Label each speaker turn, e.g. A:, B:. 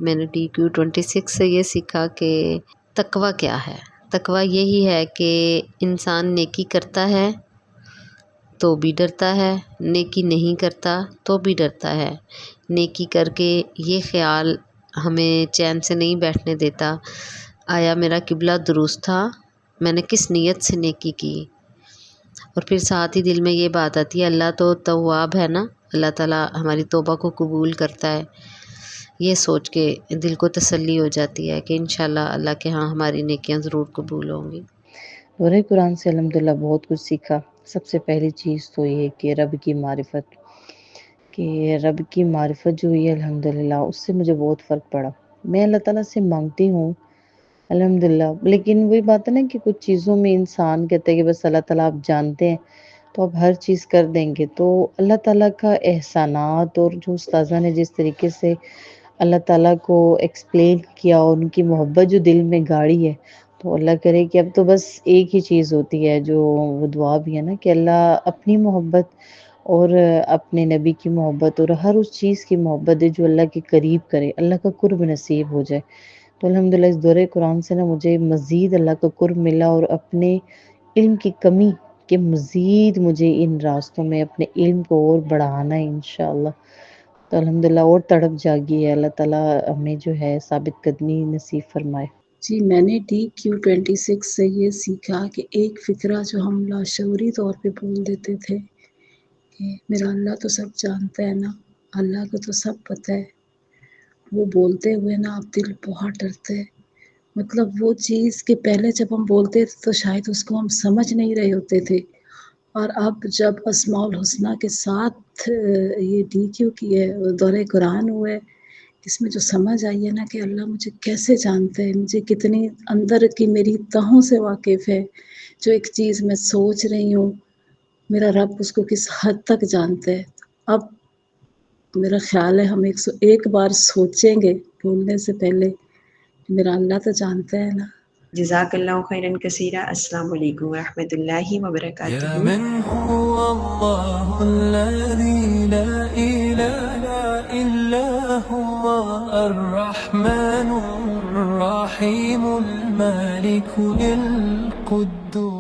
A: میں نے DQ26 سے یہ سیکھا کہ تقویٰ کیا ہے۔ تقویٰ یہی ہے کہ انسان نیکی کرتا ہے تو بھی ڈرتا ہے، نیکی نہیں کرتا تو بھی ڈرتا ہے۔ نیکی کر کے یہ خیال ہمیں چین سے نہیں بیٹھنے دیتا، آیا میرا قبلہ درست تھا، میں نے کس نیت سے نیکی کی، اور پھر ساتھ ہی دل میں یہ بات آتی ہے اللہ تو تواب ہے نا، اللہ تعالیٰ ہماری توبہ کو قبول کرتا ہے۔ یہ سوچ کے دل کو تسلی ہو جاتی ہے کہ انشاءاللہ اللہ کے ہاں ہماری نیکیاں ضرور قبول ہوں گی۔
B: دورہ قرآن سے الحمدللہ بہت کچھ سیکھا۔ سب سے پہلی چیز تو یہ کہ رب کی معرفت، کہ رب کی معرفت جو ہوئی ہے الحمدللہ اس سے مجھے بہت فرق پڑا۔ میں اللہ تعالیٰ سے مانگتی ہوں الحمدللہ، لیکن وہی بات ہے نا کہ کچھ چیزوں میں انسان کہتے ہیں کہ بس اللہ تعالیٰ آپ جانتے ہیں تو آپ ہر چیز کر دیں گے، تو اللہ تعالیٰ کا احسانات اور جو استاذہ نے جس طریقے سے اللہ تعالیٰ کو ایکسپلین کیا اور ان کی محبت جو دل میں گاڑی ہے، تو اللہ کرے کہ اب تو بس ایک ہی چیز ہوتی ہے جو وہ دعا بھی ہے نا کہ اللہ اپنی محبت اور اپنے نبی کی محبت اور ہر اس چیز کی محبت ہے جو اللہ کے قریب کرے، اللہ کا قرب نصیب ہو جائے۔ تو الحمدللہ اس دورہ قرآن سے نا مجھے مزید اللہ کا قرب ملا اور اپنے علم کی کمی کہ مزید مجھے ان راستوں میں اپنے علم کو اور بڑھانا ہے انشاءاللہ۔ تو الحمدللہ اور تڑپ جاگی ہے، اللہ تعالیٰ ہمیں جو ہے ثابت قدمی نصیب فرمائے۔
C: جی میں نے DQ26 سے یہ سیکھا کہ ایک فکرہ جو ہم لاشعوری طور پہ بول دیتے تھے کہ میرا اللہ تو سب جانتا ہے نا، اللہ کو تو سب پتہ ہے، وہ بولتے ہوئے نا اب دل بہت ڈرتے ہے۔ مطلب وہ چیز کہ پہلے جب ہم بولتے تھے تو شاید اس کو ہم سمجھ نہیں رہے ہوتے تھے، اور اب جب اسماء الحسنیٰ کے ساتھ یہ DQ کی ہے دورہ قرآن ہوا ہے، اس میں جو سمجھ آئی ہے نا کہ اللہ مجھے کیسے جانتا ہے، مجھے کتنی اندر کی میری تہوں سے واقف ہے، جو ایک چیز میں سوچ رہی ہوں میرا رب اس کو کس حد تک جانتا ہے۔ اب میرا خیال ہے ہم 101 بار سوچیں گے بولنے سے پہلے، میرا اللہ تو جانتا ہے نا۔
D: جزاک اللہ خیرا کثیرا۔ السلام علیکم ورحمۃ اللہ وبرکاتہ۔
E: یا من هو اللہ الذی لا الہ الا هو الرحمن الرحیم المالک القدوس